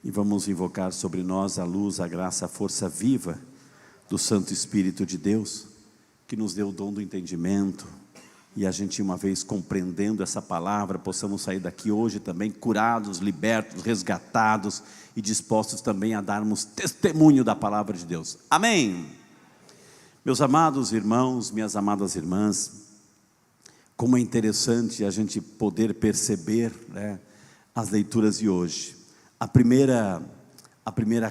e vamos invocar sobre nós a luz, a graça, a força viva do Santo Espírito de Deus, que nos deu o dom do entendimento, e a gente, uma vez compreendendo essa palavra, possamos sair daqui hoje também curados, libertos, resgatados e dispostos também a darmos testemunho da palavra de Deus. Amém? Meus amados irmãos, minhas amadas irmãs, como é interessante a gente poder perceber, né, as leituras de hoje. A primeira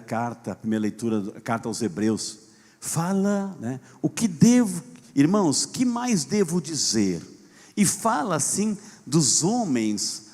carta, a primeira leitura, a carta aos Hebreus, fala, né, o que devo, irmãos, que mais devo dizer? E fala assim dos homens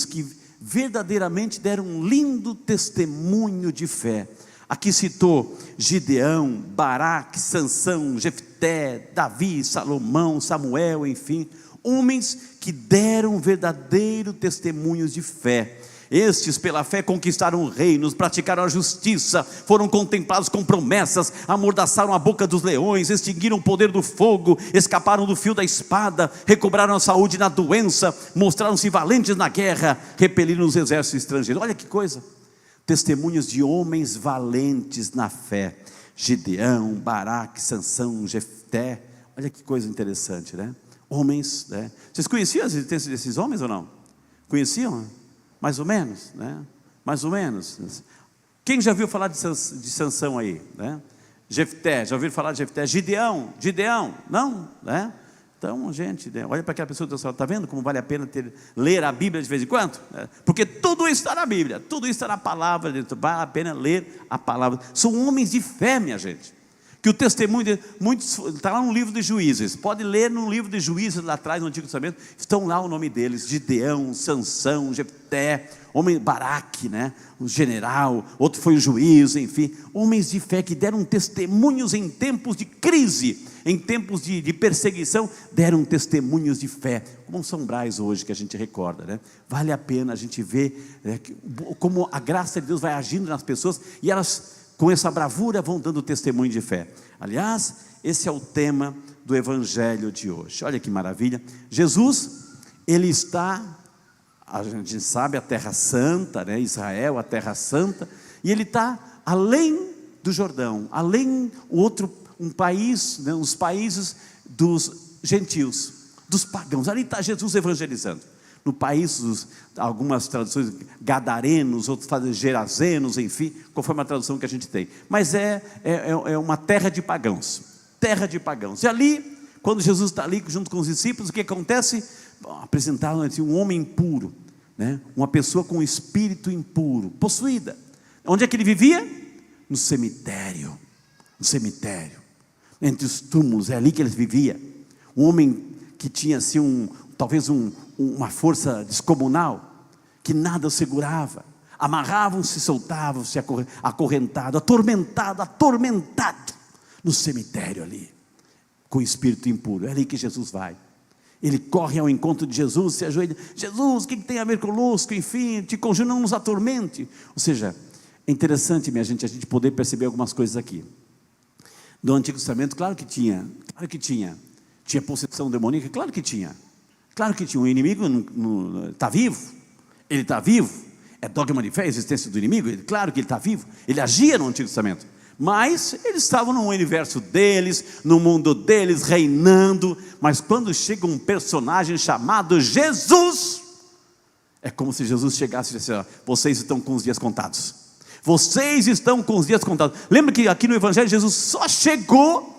que verdadeiramente deram um lindo testemunho de fé. Aqui citou Gideão, Baraque, Sansão, Jefté, Davi, Salomão, Samuel, enfim, homens que deram verdadeiro testemunhos de fé. Estes pela fé conquistaram reinos, praticaram a justiça, foram contemplados com promessas, amordaçaram a boca dos leões, extinguiram o poder do fogo, escaparam do fio da espada, recobraram a saúde na doença, mostraram-se valentes na guerra, repeliram os exércitos estrangeiros. Olha que coisa, testemunhos de homens valentes na fé. Gideão, Baraque, Sansão, Jefté, olha que coisa interessante, né? Homens, né? Vocês conheciam a existência desses homens ou não? Conheciam? Mais ou menos, né? Mais ou menos. Quem já ouviu falar de Sansão aí, né? Jefté, já ouviram falar de Jefté? Gideão, não, né? Então, gente, né, olha para aquela pessoa, está vendo como vale a pena ler a Bíblia de vez em quando? Porque tudo isso está na Bíblia, tudo isso está na palavra, vale a pena ler a palavra. São homens de fé, minha gente, que o testemunho de muitos, está lá no livro de Juízes, pode ler no livro de Juízes lá atrás, no Antigo Testamento, estão lá o nome deles: Gideão, Sansão, Jefté, homem, Baraque, né? O general, outro foi o juiz, enfim, homens de fé que deram testemunhos em tempos de crise, em tempos de perseguição, deram testemunhos de fé, como São Brás hoje, que a gente recorda, né? Vale a pena a gente ver, né, como a graça de Deus vai agindo nas pessoas, e elas com essa bravura vão dando testemunho de fé. Aliás, esse é o tema do Evangelho de hoje. Olha que maravilha. Jesus, ele está, a gente sabe, a Terra Santa, né? Israel, a Terra Santa, e ele está além do Jordão, além um país, né? Os países dos gentios, dos pagãos. Ali está Jesus evangelizando. No país, algumas traduções, gadarenos, outros fazem gerazenos, enfim, conforme a tradução que a gente tem. Mas é uma terra de pagãos, e ali, quando Jesus está ali junto com os discípulos, o que acontece? Apresentaram um homem impuro, né? Uma pessoa com um espírito impuro, possuída. Onde é que ele vivia? No cemitério, entre os túmulos, é ali que ele vivia. Um homem que tinha assim talvez uma força descomunal, que nada o segurava, amarravam-se, soltavam-se, acorrentado, atormentado, no cemitério ali, com o espírito impuro. É ali que Jesus vai. Ele corre ao encontro de Jesus, se ajoelha: Jesus, o que tem a ver conosco? Enfim, te conjuro, não nos atormente. Ou seja, é interessante, minha gente, a gente poder perceber algumas coisas aqui. Do Antigo Testamento, claro que tinha. Tinha possessão demoníaca? Claro que tinha. O inimigo está vivo, ele está vivo, é dogma de fé a existência do inimigo, claro que ele está vivo, ele agia no Antigo Testamento, mas eles estavam no universo deles, no mundo deles, reinando. Mas quando chega um personagem chamado Jesus, é como se Jesus chegasse e dissesse: vocês estão com os dias contados, Lembra que aqui no Evangelho Jesus só chegou,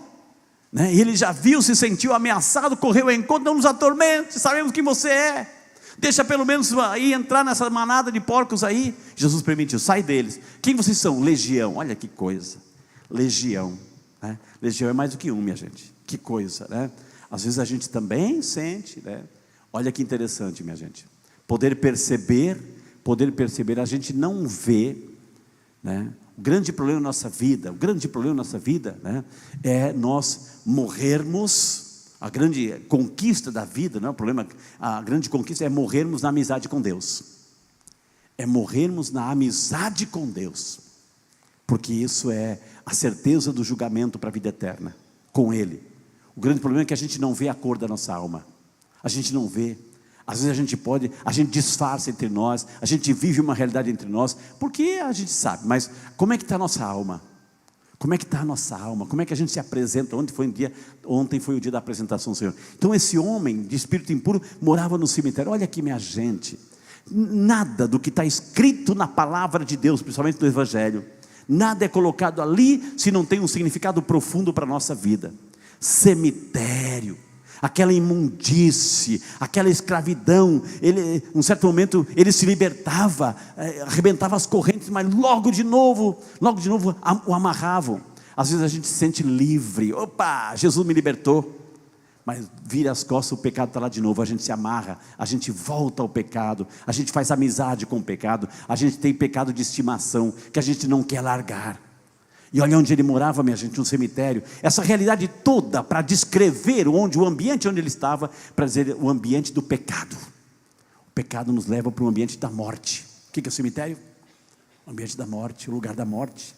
né? Ele já viu, se sentiu ameaçado, correu ao encontro: não nos atormente, sabemos quem você é, deixa pelo menos aí entrar nessa manada de porcos aí. Jesus permitiu: sai deles. Quem vocês são? Legião. Olha que coisa, legião, né? Legião é mais do que um, minha gente, que coisa, né? Às vezes a gente também sente, né? Olha que interessante, minha gente, poder perceber, a gente não vê, né? O grande problema na nossa vida, né, é nós morrermos. A grande conquista da vida, não é o problema, a grande conquista é morrermos na amizade com Deus. Porque isso é a certeza do julgamento para a vida eterna, com Ele. O grande problema é que a gente não vê a cor da nossa alma, a gente não vê Às vezes a gente disfarça entre nós, a gente vive uma realidade entre nós, porque a gente sabe, mas como é que está a nossa alma? Como é que está a nossa alma? Como é que a gente se apresenta? Ontem foi o dia da apresentação do Senhor. Então esse homem de espírito impuro morava no cemitério. Olha aqui, minha gente, nada do que está escrito na palavra de Deus, principalmente no Evangelho, nada é colocado ali se não tem um significado profundo para a nossa vida. Cemitério, aquela imundície, aquela escravidão, um certo momento ele se libertava, arrebentava as correntes, mas logo de novo o amarravam. Às vezes a gente se sente livre, opa, Jesus me libertou, mas vira as costas, o pecado está lá de novo, a gente se amarra, a gente volta ao pecado, a gente faz amizade com o pecado, a gente tem pecado de estimação, que a gente não quer largar. E olha onde ele morava, minha gente, no cemitério. Essa realidade toda para descrever o ambiente onde ele estava, para dizer o ambiente do pecado. O pecado nos leva para o ambiente da morte. O que é o cemitério? O ambiente da morte, o lugar da morte.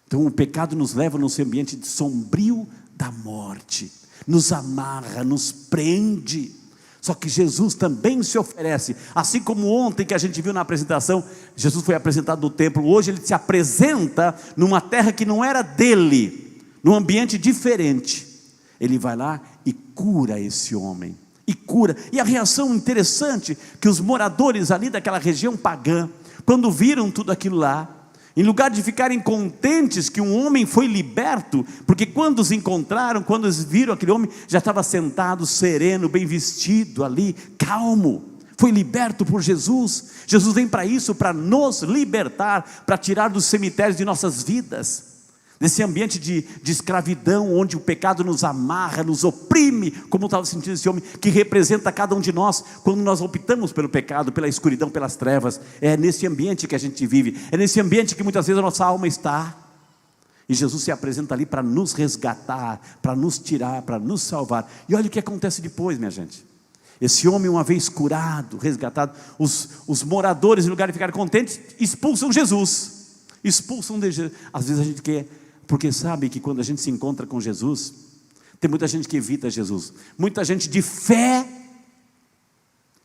Então o pecado nos leva no ambiente sombrio da morte, nos amarra, nos prende. Só que Jesus também se oferece, assim como ontem que a gente viu na apresentação, Jesus foi apresentado no templo, hoje ele se apresenta numa terra que não era dele, num ambiente diferente. Ele vai lá e cura esse homem, e a reação interessante, que os moradores ali daquela região pagã, quando viram tudo aquilo lá, em lugar de ficarem contentes que um homem foi liberto, porque quando os encontraram, quando eles viram aquele homem, já estava sentado, sereno, bem vestido ali, calmo, foi liberto por Jesus. Jesus vem para isso, para nos libertar, para tirar dos cemitérios de nossas vidas, desse ambiente de escravidão, onde o pecado nos amarra, nos oprime, como estava sentindo esse homem, que representa cada um de nós, quando nós optamos pelo pecado, pela escuridão, pelas trevas. É nesse ambiente que a gente vive, é nesse ambiente que muitas vezes a nossa alma está, e Jesus se apresenta ali para nos resgatar, para nos tirar, para nos salvar. E olha o que acontece depois, minha gente. Esse homem, uma vez curado, resgatado, os moradores, em lugar de ficarem contentes, expulsam Jesus, às vezes a gente quer, porque sabe que quando a gente se encontra com Jesus, tem muita gente que evita Jesus, muita gente de fé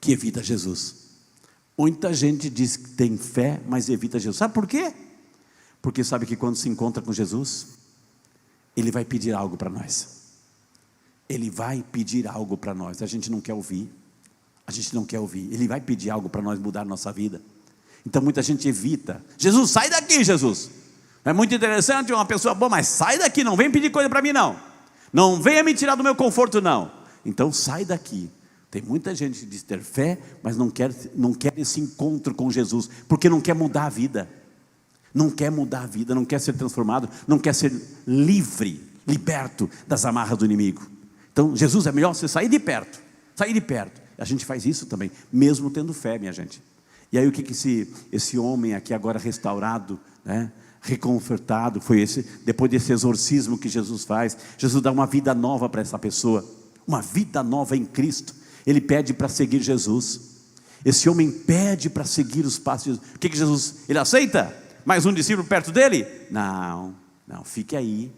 que evita Jesus, muita gente diz que tem fé, mas evita Jesus. Sabe por quê? Porque sabe que quando se encontra com Jesus, Ele vai pedir algo para nós. Ele vai pedir algo para nós. A gente não quer ouvir, Ele vai pedir algo para nós mudar a nossa vida. Então muita gente evita. Jesus, sai daqui, Jesus. É muito interessante, uma pessoa boa, mas sai daqui, não vem pedir coisa para mim não. Não venha me tirar do meu conforto não. Então sai daqui. Tem muita gente que diz ter fé, mas não quer esse encontro com Jesus, porque não quer mudar a vida. Não quer mudar a vida, não quer ser transformado, não quer ser livre, liberto das amarras do inimigo. Então Jesus, é melhor você sair de perto. A gente faz isso também, mesmo tendo fé, minha gente. E aí o que esse homem aqui agora restaurado, né, reconfortado, depois desse exorcismo que Jesus faz, Jesus dá uma vida nova para essa pessoa, uma vida nova em Cristo. Ele pede para seguir Jesus. Esse homem pede para seguir os passos de Jesus. O que Jesus, ele aceita? Mais um discípulo perto dele? Não, fique aí,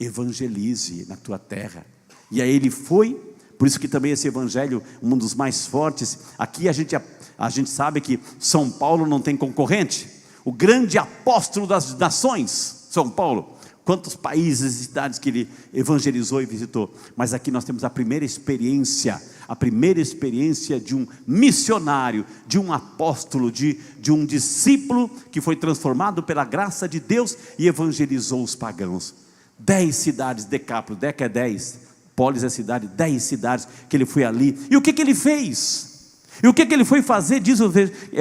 evangelize na tua terra. E aí ele foi. Por isso que também esse evangelho, um dos mais fortes, aqui a gente sabe que São Paulo não tem concorrente, o grande apóstolo das nações, São Paulo, quantos países e cidades que ele evangelizou e visitou, mas aqui nós temos a primeira experiência de um missionário, de um apóstolo, de um discípulo, que foi transformado pela graça de Deus, e evangelizou os pagãos. 10 cidades, Decápolis, Deca é 10, Polis é cidade, 10 cidades que ele foi ali. E o que ele fez? E o que ele foi fazer?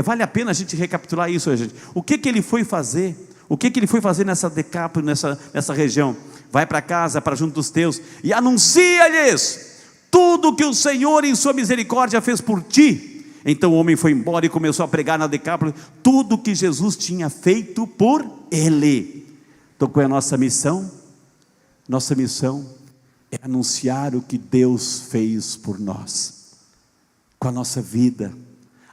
Vale a pena a gente recapitular isso, gente. O que ele foi fazer? O que ele foi fazer nessa Decápolis, nessa região? Vai para casa, para junto dos teus, e anuncia-lhes tudo que o Senhor em sua misericórdia fez por ti. Então o homem foi embora e começou a pregar na Decápolis tudo que Jesus tinha feito por ele. Então qual é a nossa missão? Nossa missão é anunciar o que Deus fez por nós, com a nossa vida.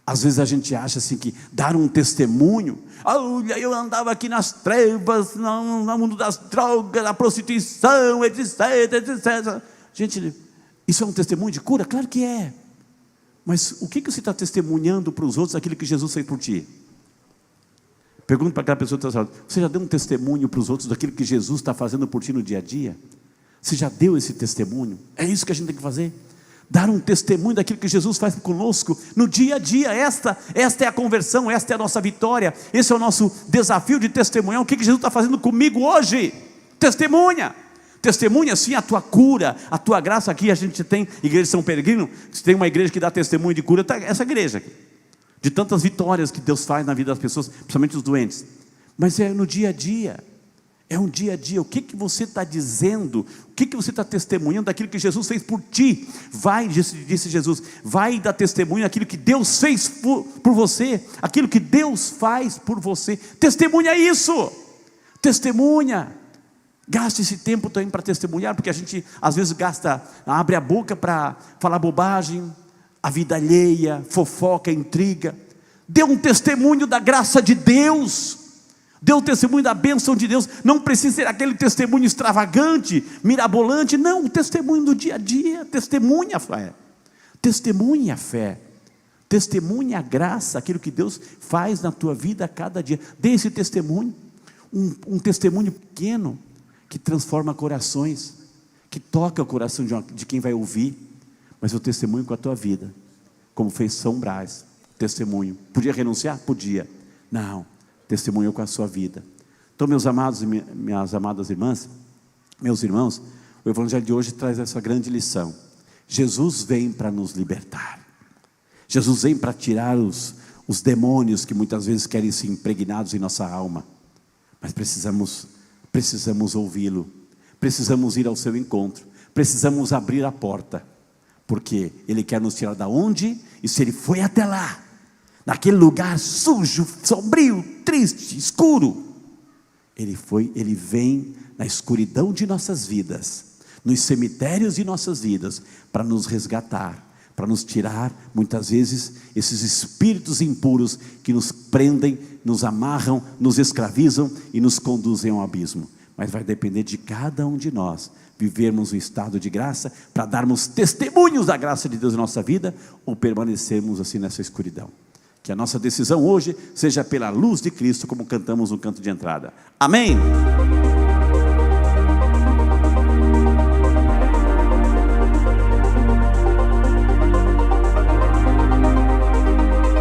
Às vezes a gente acha assim que dar um testemunho, olha, eu andava aqui nas trevas, no mundo das drogas, da prostituição, etc. Gente, Isso é um testemunho de cura? Claro que é. Mas o que você está testemunhando para os outros daquilo que Jesus fez por ti? Pergunto para aquela pessoa que está falando: você já deu um testemunho para os outros daquilo que Jesus está fazendo por ti no dia a dia? Você já deu esse testemunho? É isso que a gente tem que fazer. Dar um testemunho daquilo que Jesus faz conosco no dia a dia. Esta é a conversão, esta é a nossa vitória. Esse é o nosso desafio de testemunhar o que Jesus está fazendo comigo hoje. Testemunha. Testemunha sim a tua cura, a tua graça. Aqui a gente tem igreja de São Peregrino. Se tem uma igreja que dá testemunho de cura, tá essa igreja aqui, de tantas vitórias que Deus faz na vida das pessoas, principalmente os doentes. Mas é no dia a dia. É um dia a dia. O que você está dizendo? O que você está testemunhando daquilo que Jesus fez por ti? Vai, disse Jesus, vai dar testemunho daquilo que Deus fez por você, aquilo que Deus faz por você. Testemunha isso. Testemunha. Gaste esse tempo também para testemunhar, porque a gente às vezes abre a boca para falar bobagem, a vida alheia, fofoca, intriga. Dê um testemunho da graça de Deus. Dê um testemunho da bênção de Deus. Não precisa ser aquele testemunho extravagante, mirabolante. Não, o testemunho do dia a dia. Testemunha a fé. Testemunha a fé. Testemunha a graça, aquilo que Deus faz na tua vida a cada dia. Dê esse testemunho. Um testemunho pequeno que transforma corações, que toca o coração de quem vai ouvir. Mas eu testemunho com a tua vida, como fez São Brás. Testemunho. Podia renunciar? Podia. Não. Testemunhou com a sua vida. Então, meus amados e minhas amadas irmãs, meus irmãos, o Evangelho de hoje traz essa grande lição. Jesus vem para nos libertar. Jesus vem para tirar os demônios que muitas vezes querem ser impregnados em nossa alma. Mas precisamos ouvi-lo. Precisamos ir ao seu encontro. Precisamos abrir a porta. Porque Ele quer nos tirar da onde? E se Ele foi até lá, naquele lugar sujo, sombrio, triste, escuro, Ele vem na escuridão de nossas vidas, nos cemitérios de nossas vidas, para nos resgatar, para nos tirar, muitas vezes, esses espíritos impuros que nos prendem, nos amarram, nos escravizam e nos conduzem ao abismo. Mas vai depender de cada um de nós, vivermos um estado de graça, para darmos testemunhos da graça de Deus em nossa vida, ou permanecermos assim nessa escuridão. Que a nossa decisão hoje seja pela luz de Cristo, como cantamos no canto de entrada. Amém?